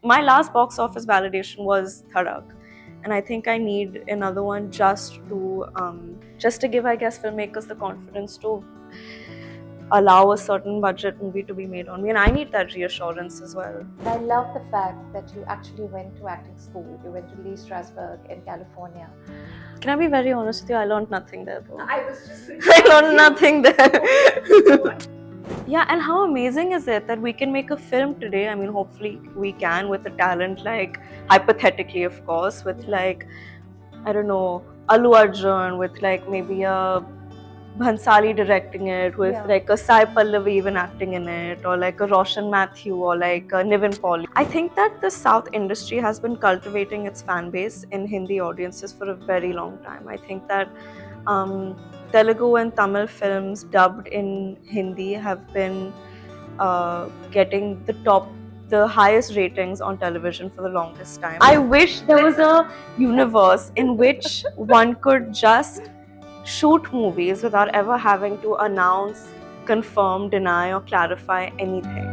my last box office validation was Dhadak, and I think I need another one just to give, I guess, filmmakers the confidence to allow a certain budget movie to be made on me, and I need that reassurance as well. I love the fact that you actually went to acting school. You went to Lee Strasberg in California. Can I be very honest with you? I learned nothing there, though. I was just I learned nothing there. Yeah, and how amazing is it that we can make a film today? I mean, hopefully we can, with a talent like, hypothetically, of course, with like, I don't know, Allu Arjun, with like maybe a Bhansali directing it, with like a Sai Pallavi even acting in it, or like a Roshan Matthew, or like a Nivin Pauly. I think that the South industry has been cultivating its fan base in Hindi audiences for a very long time. I think that Telugu and Tamil films dubbed in Hindi have been getting the highest ratings on television for the longest time. I wish there was a universe in which one could just shoot movies without ever having to announce, confirm, deny, or clarify anything.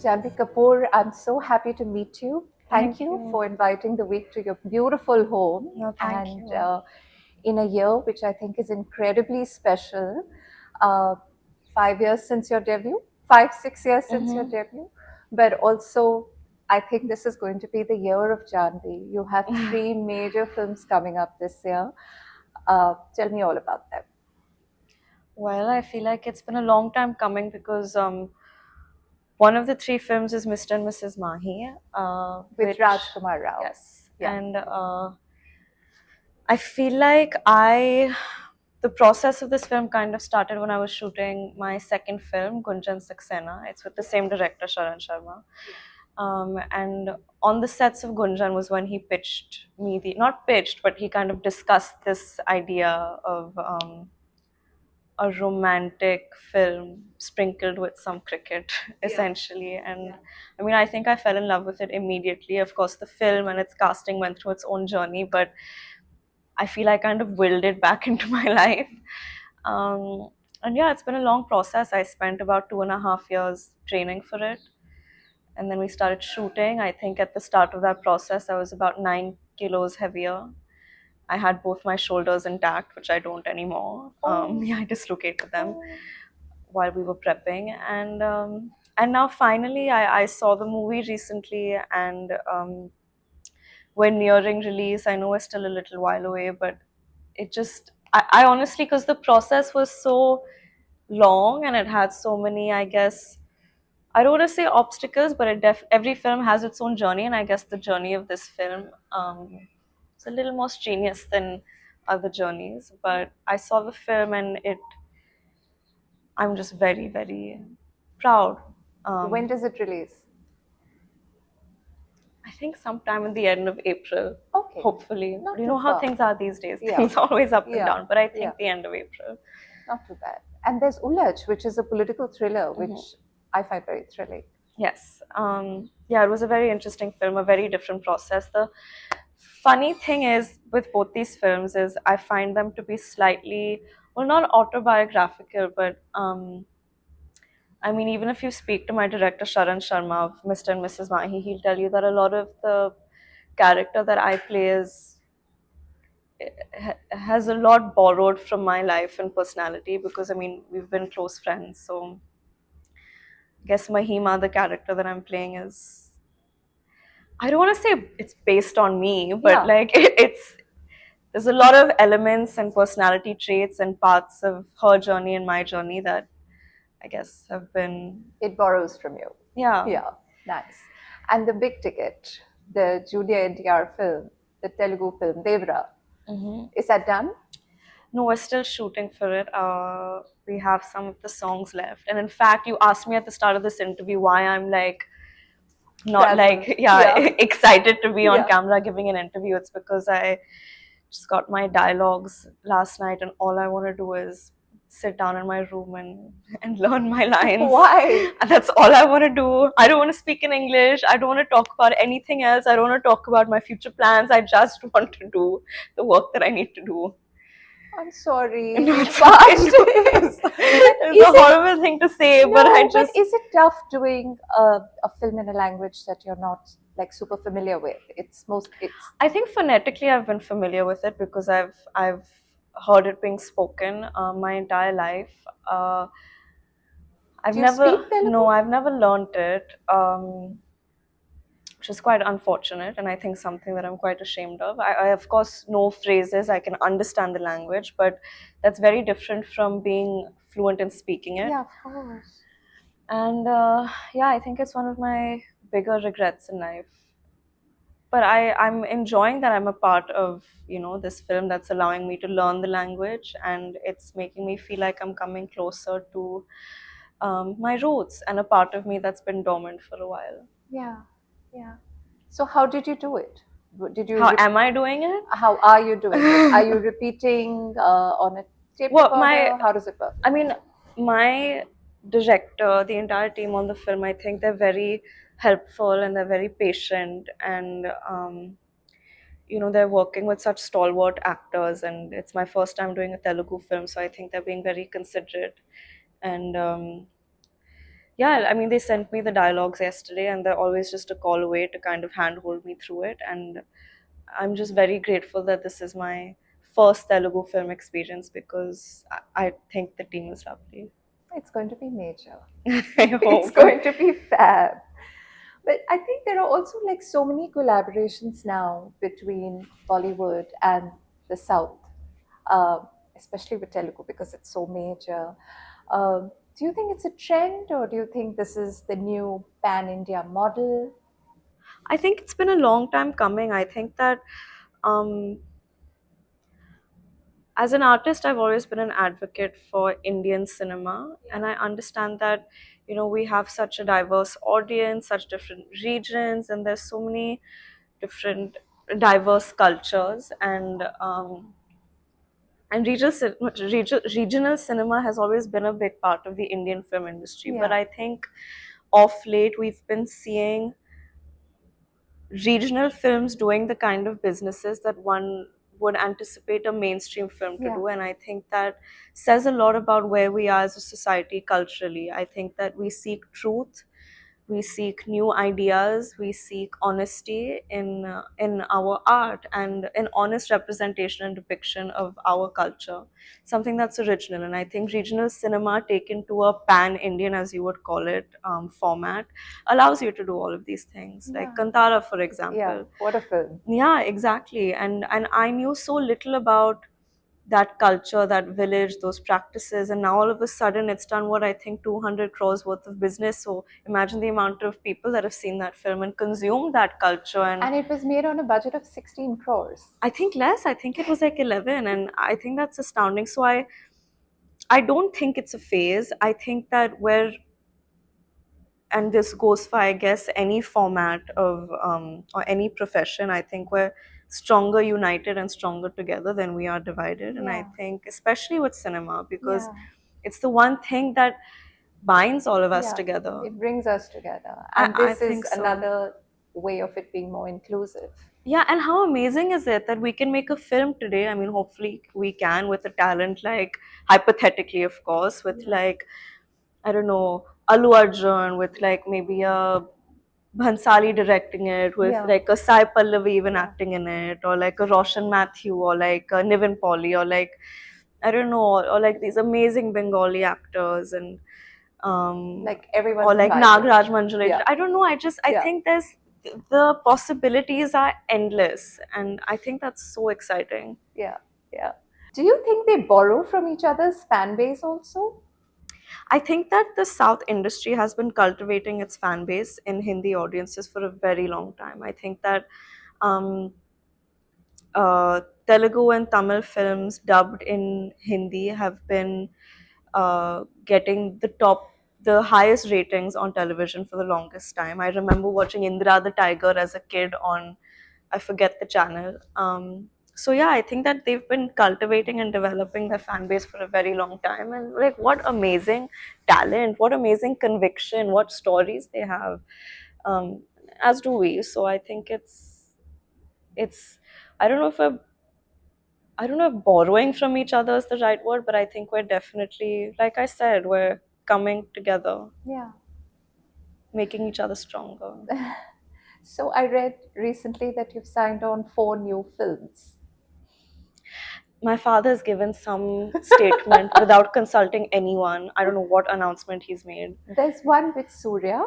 Janhvi Kapoor, I'm so happy to meet you. Thank you for inviting the week to your beautiful home. No, thank and you. In a year which I think is incredibly special, 5 years since your debut, 5-6 years since your debut, but also I think this is going to be the year of Janhvi. You have 3 major films coming up this year. Tell me all about them. Well, I feel like it's been a long time coming because one of the 3 films is Mr. and Mrs. Mahi. With Rajkumar Rao. Yes. Yeah. And I feel like the process of this film kind of started when I was shooting my second film, Gunjan Saxena. It's with the same director, Sharan Sharma. And on the sets of Gunjan was when he pitched me not pitched, but he kind of discussed this idea of a romantic film sprinkled with some cricket, essentially. And I mean, I think I fell in love with it immediately. Of course, the film and its casting went through its own journey, but I feel I kind of willed it back into my life. And yeah, it's been a long process. I spent about 2.5 years training for it. And then we started shooting. I think at the start of that process, I was about 9 kilos heavier. I had both my shoulders intact, which I don't anymore. Yeah, I dislocated them while we were prepping. And now finally, I saw the movie recently, and we're nearing release. I know we're still a little while away, but it just, I honestly, because the process was so long and it had so many, I guess, I don't want to say obstacles, but every film has its own journey, and I guess the journey of this film is a little more strenuous than other journeys. But I saw the film, and I'm just very, very proud. When does it release? I think sometime in the end of April. Okay. Hopefully. Not You too know how far. things are these days. Yeah. Things are always up and Yeah. down. But I think Yeah. the end of April. Not too bad. And there's Ulaj, which is a political thriller, which I find very thrilling. Yes. Yeah, it was a very interesting film, a very different process. The funny thing is with both these films is I find them to be slightly, well, not autobiographical, but I mean, even if you speak to my director Sharan Sharma of Mr. and Mrs. Mahi, he'll tell you that a lot of the character that I play has a lot borrowed from my life and personality, because I mean, we've been close friends. So I guess Mahima, the character that I'm playing, is, I don't want to say it's based on me, but like there's a lot of elements and personality traits and parts of her journey and my journey that I guess have been. It borrows from you. Yeah. Yeah, nice. And the big ticket, the Jr NTR film, the Telugu film, Devara, is that done? No, we're still shooting for it. We have some of the songs left. And in fact, you asked me at the start of this interview why I'm like not Frazzled. like, yeah, Yeah. excited to be on Yeah. camera giving an interview. It's because I just got my dialogues last night, and all I want to do is sit down in my room and learn my lines. Why? And that's all I want to do. I don't want to speak in English. I don't want to talk about anything else. I don't want to talk about my future plans. I just want to do the work that I need to do. I'm sorry, No, but it's okay. No, but it's is a it horrible thing to say, but I no? But just, is it tough doing a film in a language that you're not like super familiar with? It's I think phonetically I've been familiar with it because I've heard it being spoken my entire life. do you speak Telugu? I've never learnt it, which is quite unfortunate, and I think something that I'm quite ashamed of. I of course know phrases, I can understand the language, but that's very different from being fluent in speaking it. Yeah, of course. And yeah, I think it's one of my bigger regrets in life. But I'm enjoying that I'm a part of, this film that's allowing me to learn the language, and it's making me feel like I'm coming closer to my roots and a part of me that's been dormant for a while. Yeah, yeah. So how did you do it? Did you? How am I doing it? How are you doing it? Are you repeating on a tape Well, my recorder? How does it work? I mean, my director, the entire team on the film, I think they're very helpful and they're very patient, and they're working with such stalwart actors, and it's my first time doing a Telugu film, so I think they're being very considerate. And yeah, I mean, they sent me the dialogues yesterday, and they're always just a call away to kind of handhold me through it. And I'm just very grateful that this is my first Telugu film experience, because I think the team is lovely. It's going to be major. I It's hope. going to be fab. But I think there are also like so many collaborations now between Bollywood and the South, especially with Telugu because it's so major. Do you think it's a trend, or do you think this is the new pan India model? I think it's been a long time coming. I think that um, as an artist, I've always been an advocate for Indian cinema, and I understand that we have such a diverse audience, such different regions, and there's so many different diverse cultures, and regional cinema has always been a big part of the Indian film industry. But Yeah, I think of late we've been seeing regional films doing the kind of businesses that one would anticipate a mainstream film to yeah, do. And I think that says a lot about where we are as a society culturally. I think that we seek truth, we seek new ideas, we seek honesty in our art, and an honest representation and depiction of our culture, something that's original. And I think regional cinema taken to a pan Indian, as you would call it, format, allows you to do all of these things, like yeah, Kantara, for yeah. example. What a film. Yeah, exactly. And I knew so little about that culture, that village, those practices, and now all of a sudden it's done what I think 200 crores worth of business. So imagine the amount of people that have seen that film and consumed that culture. And And it was made on a budget of 16 crores. I think less. I think it was like 11, and I think that's astounding. So I don't think it's a phase. I think that and this goes for, I guess, any format of or any profession. I think we're stronger united and stronger together than we are divided. And I Yeah, think especially with cinema, because yeah, it's the one thing that binds all of us yeah. together. It brings us together. And I this is think so. another way of it being more inclusive. Yeah, and how amazing is it that we can make a film today? I mean, hopefully we can, with a talent like, hypothetically, of course, with Yeah, like, I don't know, Allu Arjun, with like maybe a Bhansali directing it, with yeah, like a Sai Pallavi even yeah. acting in it, or like a Roshan Mathew, or like a Niven Pauly, or like, I don't know, or like these amazing Bengali actors, and um, Like everyone's or like invited. Nagraj Manjulesh. Yeah, I don't know. I yeah, think the possibilities are endless, and I think that's so exciting. yeah, yeah. Do you think they borrow from each other's fan base also? I think that the South industry has been cultivating its fan base in Hindi audiences for a very long time. I think that um, Telugu and Tamil films dubbed in Hindi have been getting the top the highest ratings on television for the longest time. I remember watching Indra the Tiger as a kid on, I forget the channel. So yeah, I think that they've been cultivating and developing their fan base for a very long time, and like what amazing talent, what amazing conviction, what stories they have, um, as do we. So I think it's I don't know if I don't know if borrowing from each other is the right word, but I think we're definitely, like I said, we're coming together, Yeah. making each other stronger. So I read recently that you've signed on 4 new films. My father has given some statement without consulting anyone. I don't know what announcement he's made. There's one with Surya.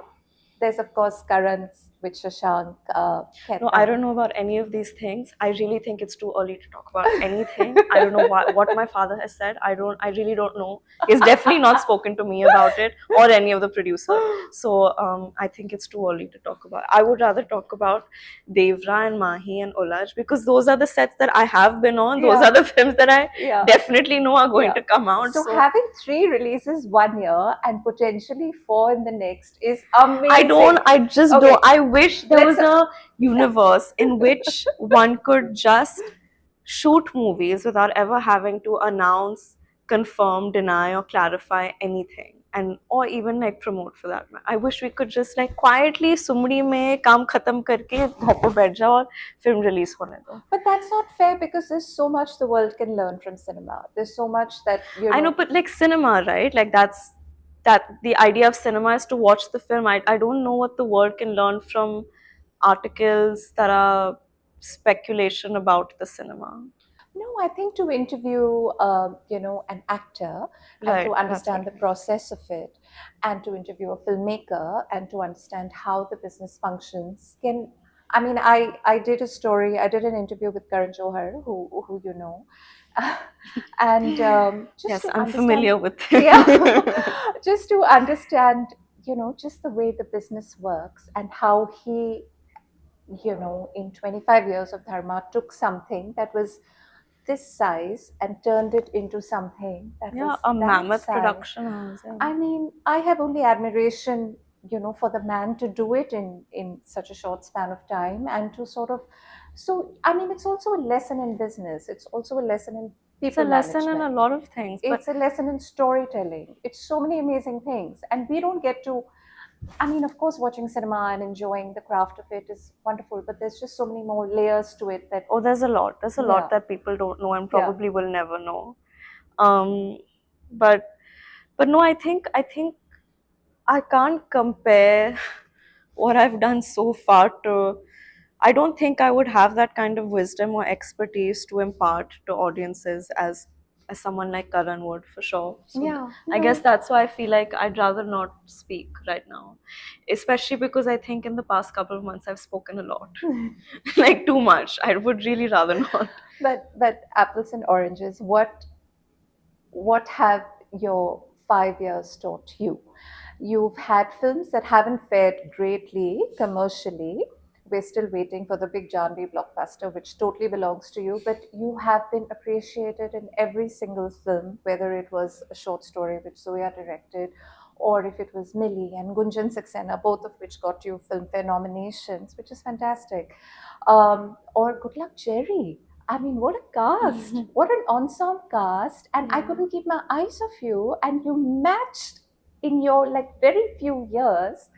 There's of course Karan's with Shashank, No, I Khaitan. don't know about any of these things. I really think it's too early to talk about anything. I don't know what my father has said. I really don't know. He's definitely not spoken to me about it or any of the producers. So I think it's too early to talk about. I would rather talk about Devra and Mahi and Olaj, because those are the sets that I have been on. Those Yeah, are the films that I yeah, definitely know are going yeah. to come out. So So having 3 releases one year and potentially 4 in the next is I amazing. just Okay, don't. I wish there let's. was a Yeah. universe in which one could just shoot movies without ever having to announce, confirm, deny, or clarify anything. And or even like promote for that matter. I wish we could just like quietly sumri mein काम खत्म करके घर पे बैठ जाओ और film release होने दो. But that's not fair because there's so much the world can learn from cinema. There's so much that, I know, but like cinema, right? Like that the idea of cinema is to watch the film. I don't know what the world can learn from articles that are speculation about the cinema. No, I think to interview, an actor and to Right, that's what understand I the mean. process of it, and to interview a filmmaker and to understand how the business functions can. I mean, I did a story. I did an interview with Karan Johar, who you know, and just Yes, to I'm understand, familiar with yeah, him. just to understand, just the way the business works and how he, in 25 years of Dharma, took something that was this size and turned it into something that Yeah, was a that mammoth size. production house. Yeah. I mean, I have only admiration, for the man to do it in such a short span of time and to sort of. So, I mean, it's also a lesson in business. It's also a lesson in It's a people lesson in a management. lot of things, but It's a lesson in storytelling. It's so many amazing things, and we don't get to. I mean, of course, watching cinema and enjoying the craft of it is wonderful, but there's just so many more layers to it that, oh, there's a lot. There's a lot yeah, that people don't know and yeah. probably will never know. Um, but no, I think I can't compare what I've done so far to. I don't think I would have that kind of wisdom or expertise to impart to audiences as someone like Karan would, for sure. So Yeah, I guess no. that's why I feel like I'd rather not speak right now, especially because I think in the past couple of months I've spoken a lot, like too much. I would really rather not. But apples and oranges, what have your 5 years taught you? You've had films that haven't fared greatly commercially. We're still waiting for the big Janhvi blockbuster, which totally belongs to you. But you have been appreciated in every single film, whether it was a short story which Zoya directed, or if it was Millie and Gunjan Saxena, both of which got you Filmfare nominations, which is fantastic. Or Good Luck Jerry. I mean, what a cast! What an ensemble cast! And I Yeah. couldn't keep my eyes off you, and you matched in your like very few years.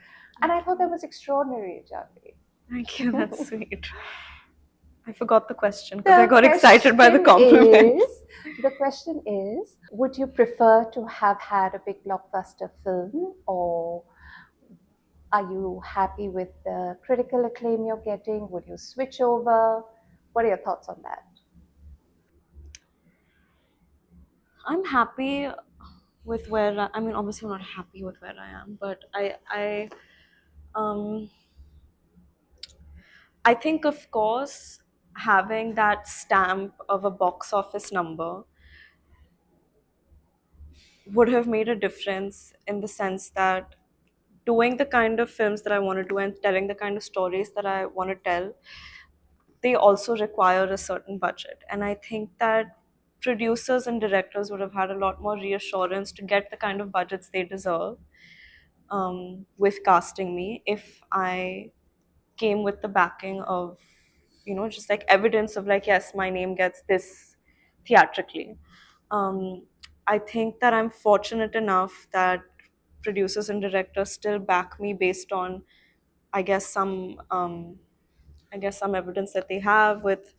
And I Thank thought that you. was extraordinary, Janhvi. Thank you. That's sweet. I forgot the question because I The got excited by the question compliments. is, the question is, would you prefer to have had a big blockbuster film, or are you happy with the critical acclaim you're getting? Would you switch over? What are your thoughts on that? I'm happy with where I mean, obviously I'm not happy with where I am, but um I think, of course, having that stamp of a box office number would have made a difference, in the sense that doing the kind of films that I want to do and telling the kind of stories that I want to tell, they also require a certain budget. And I think that producers and directors would have had a lot more reassurance to get the kind of budgets they deserve. with casting me if I came with the backing of, just like evidence of like, yes, my name gets this theatrically. Um, I think that I'm fortunate enough that producers and directors still back me based on, I guess, some evidence that they have with,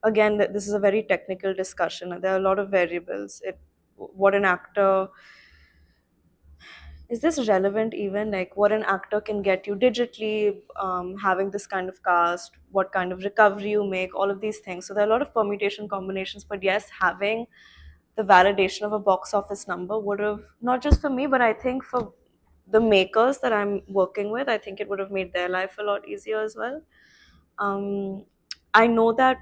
again, that this is a very technical discussion. There are a lot of variables. What an actor, is this relevant even, like what an actor can get you digitally, having this kind of cast, what kind of recovery you make, all of these things. So there are a lot of permutation combinations, but yes, having the validation of a box office number would have, not just for me, but I think for the makers that I'm working with, I think it would have made their life a lot easier as well. um, I know that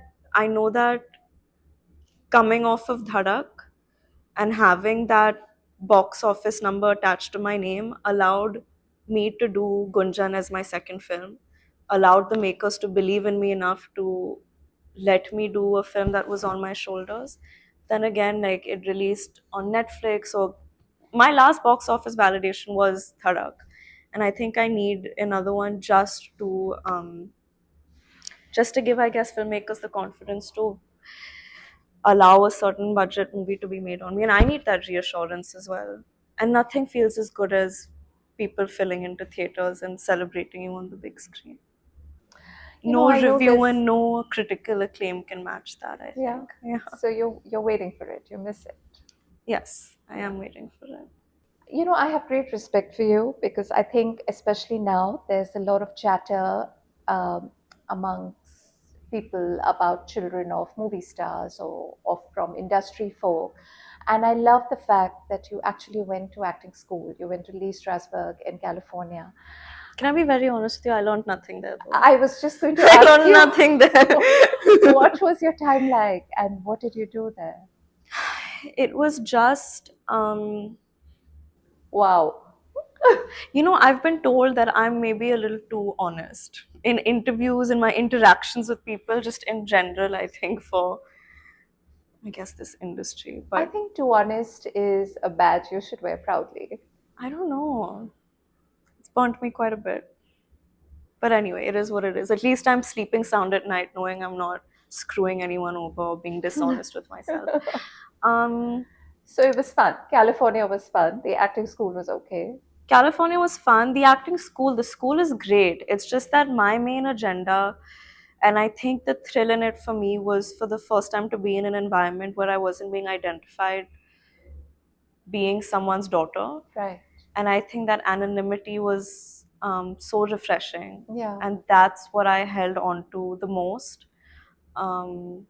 coming off of Dhadak and having that box office number attached to my name allowed me to do Gunjan as my second film, allowed the makers to believe in me enough to let me do a film that was on my shoulders. Then again, like it released on Netflix. So my last box office validation was Dhadak. And I think I need another one just to give, I guess, filmmakers the confidence to allow a certain budget movie to be made on me. And I need that reassurance as well. And nothing feels as good as people filling into theaters and celebrating you on the big screen. No I know review this. and no critical acclaim can match that, I Yeah. think. Yeah. So you're waiting for it. You miss it. Yes, I am waiting for it. I have great respect for you because I think, especially now, there's a lot of chatter amongst people about children of movie stars or from industry folk. And I love the fact that you actually went to acting school. You went to Lee Strasberg in California. Can I be very honest with you? I learned nothing there though. I was just going to I ask learned you, nothing there. what was your time like and what did you do there? It was just, Wow. I've been told that I'm maybe a little too honest in interviews, in my interactions with people, just in general, I think, for, I guess, this industry. I But think too honest is a badge you should wear proudly. I don't know. It's burnt me quite a bit. But anyway, it is what it is. At least I'm sleeping sound at night knowing I'm not screwing anyone over or being dishonest with myself. Um, So it was fun. California was fun. The acting school was okay. California was fun. The school is great. It's just that my main agenda, and I think the thrill in it for me was for the first time to be in an environment where I wasn't being identified being someone's daughter. Right. And I think that anonymity was so refreshing. Yeah. And that's what I held on to the most. Um,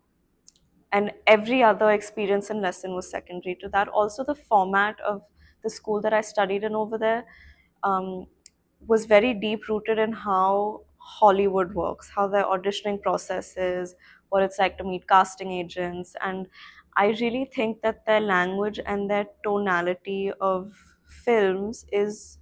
and every other experience and lesson was secondary to that. Also, the format of the school that I studied in over there um, was very deep rooted in how Hollywood works, how their auditioning process is, what it's like to meet casting agents. And I really think that their language and their tonality of films is,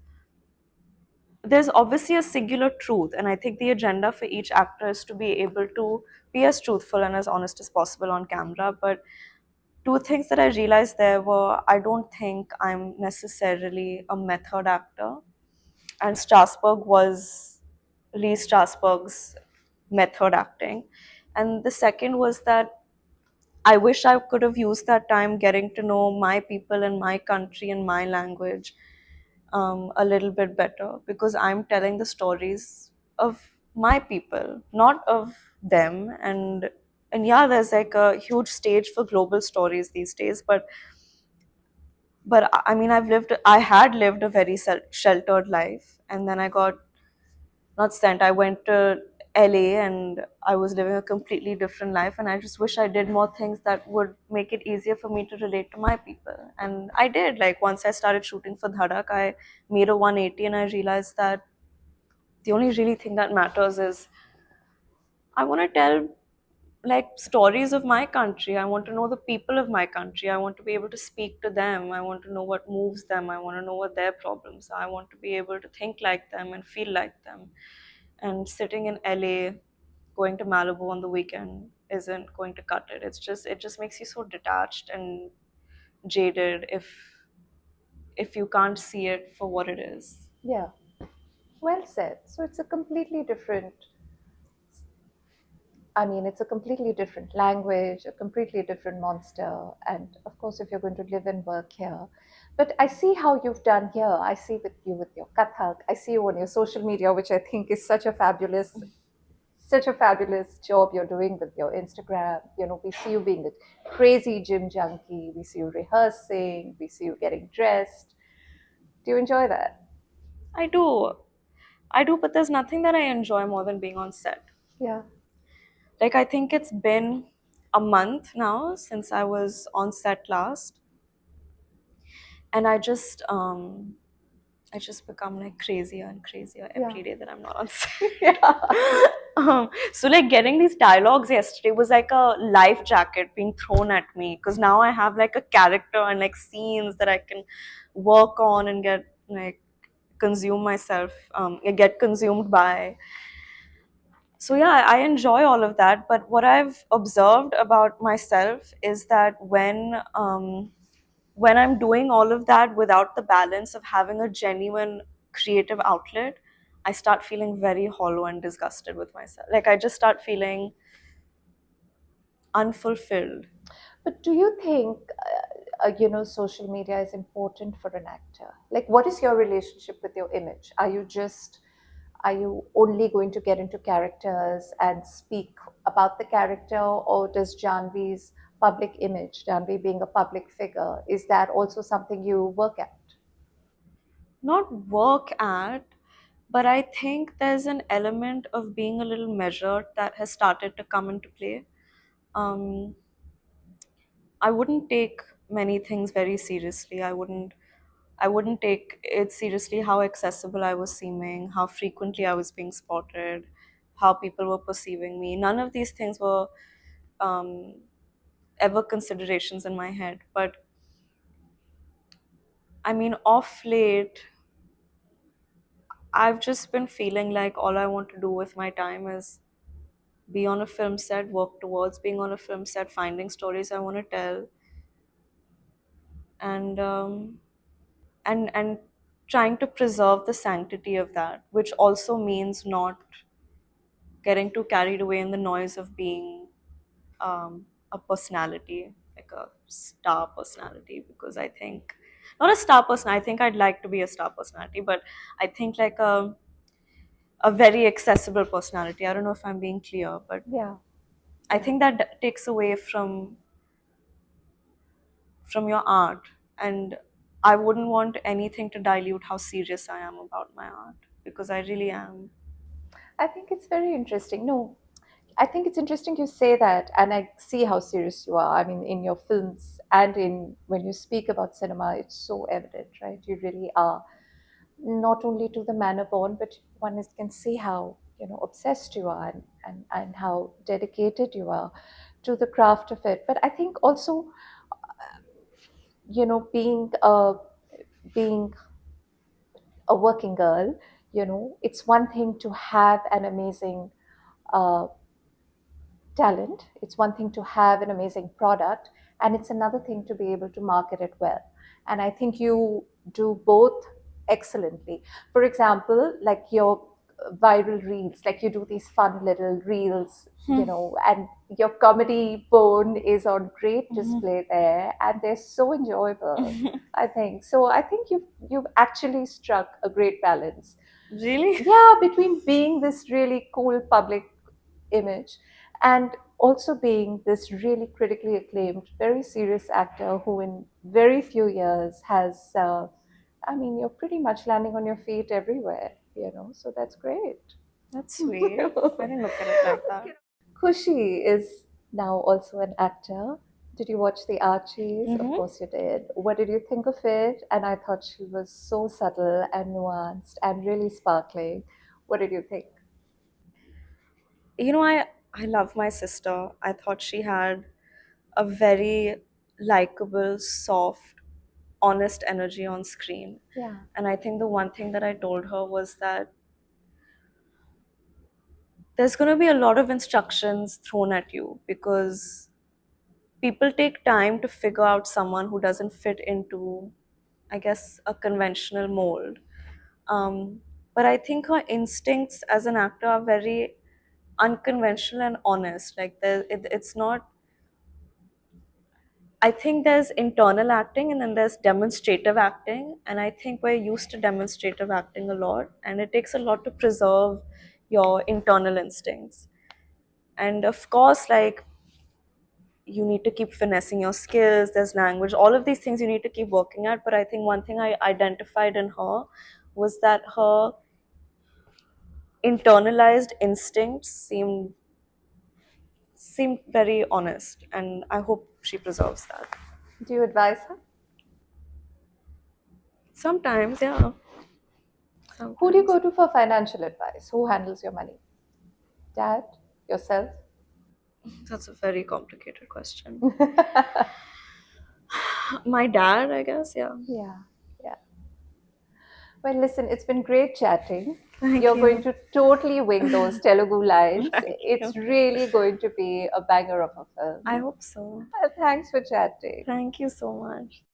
there's obviously a singular truth. And I think the agenda for each actor is to be able to be as truthful and as honest as possible on camera. But two things that I realized there were, I don't think I'm necessarily a method actor. And Strasberg was Lee Strasberg's method acting. And the second was that I wish I could have used that time getting to know my people and my country and my language a little bit better, because I'm telling the stories of my people, not of them. And yeah, there's like a huge stage for global stories these days, but I mean, I had lived a very sheltered life, and then I got not sent. I went to LA and I was living a completely different life. And I just wish I did more things that would make it easier for me to relate to my people. And I did. Like once I started shooting for Dhadak, I made a 180 and I realized that the only really thing that matters is I want to tell like stories of my country. I want to know the people of my country. I want to be able to speak to them. I want to know what moves them. I want to know what their problems are. I want to be able to think like them and feel like them. And sitting in LA, going to Malibu on the weekend isn't going to cut it. It just makes you so detached and jaded if you can't see it for what it is. Yeah, well said. So it's a completely different, I mean, it's a completely different language, a completely different monster. And of course, if you're going to live and work here. But I see how you've done here. I see with you with your Kathak. I see you on your social media, which I think is such a fabulous job you're doing with your Instagram. You know, we see you being a crazy gym junkie. We see you rehearsing. We see you getting dressed. Do you enjoy that? I do. I do, but there's nothing that I enjoy more than being on set. Yeah. Like, I think it's been a month now since I was on set last, and I just become like crazier and crazier Yeah. every day that I'm not on set. Yeah. So like getting these dialogues yesterday was like a life jacket being thrown at me, because now I have like a character and like scenes that I can work on and get like consume myself, get consumed by. So yeah, I enjoy all of that. But what I've observed about myself is that when I'm doing all of that without the balance of having a genuine creative outlet, I start feeling very hollow and disgusted with myself. Like I just start feeling unfulfilled. But do you think, social media is important for an actor? Like, what is your relationship with your image? Are you only going to get into characters and speak about the character, or does Janhvi's public image, Janhvi being a public figure, is that also something you work at? Not work at, but I think there's an element of being a little measured that has started to come into play. Um, I wouldn't take many things very seriously. I wouldn't take it seriously how accessible I was seeming, how frequently I was being spotted, how people were perceiving me. None of these things were um, ever considerations in my head. But I mean, off late, I've just been feeling like all I want to do with my time is be on a film set, work towards being on a film set, finding stories I want to tell, and and trying to preserve the sanctity of that, which also means not getting too carried away in the noise of being a personality, like a star personality. Because I think not a star person. I think I'd like to be a star personality, but I think like a very accessible personality. I don't know if I'm being clear, but Yeah, I yeah. think that takes away from your art, and I wouldn't want anything to dilute how serious I am about my art, because I really am. I think it's very interesting. No, I think it's interesting you say that, and I see how serious you are. I mean, in your films and in when you speak about cinema, it's so evident, right? You really are not only to the manner born, but can see how obsessed you are, and how dedicated you are to the craft of it. But I think also, being a working girl, it's one thing to have an amazing uh, talent. It's one thing to have an amazing product, and it's another thing to be able to market it well. And I think you do both excellently. For example, like your viral reels, like you do these fun little reels, and your comedy bone is on great display there, and they're so enjoyable. I think so. I think you've actually struck a great balance, Really? yeah, between being this really cool public image and also being this really critically acclaimed, very serious actor who, in very few years, has, I mean, you're pretty much landing on your feet everywhere, so that's great. That's sweet. I didn't look at it like that. Kushi is now also an actor. Did you watch The Archies? Of Mm-hmm. course you did. What did you think of it? And I thought she was so subtle and nuanced and really sparkling. What did you think? You know, I love my sister. I thought she had a very likable, soft, honest energy on screen. Yeah. And I think the one thing that I told her was that there's going to be a lot of instructions thrown at you, because people take time to figure out someone who doesn't fit into, I guess, a conventional mold. But I think her instincts as an actor are very unconventional and honest. Like it's not. I think there's internal acting and then there's demonstrative acting, and I think we're used to demonstrative acting a lot, and it takes a lot to preserve your internal instincts. And of course, like you need to keep finessing your skills. There's language, all of these things you need to keep working at. But I think one thing I identified in her was that her internalized instincts seem very honest, and I hope she preserves that. Do you advise her? Sometimes, yeah. Who do you Sometimes. go to for financial advice? Who handles your money? Dad? Yourself? That's a very complicated question. My dad, I guess, yeah. Yeah, yeah. Well, listen, it's been great chatting. Thank You're going you. to totally wing those Telugu lines. Thank It's you. really going to be a banger of a I film. hope so. Thanks for chatting. Thank you so much.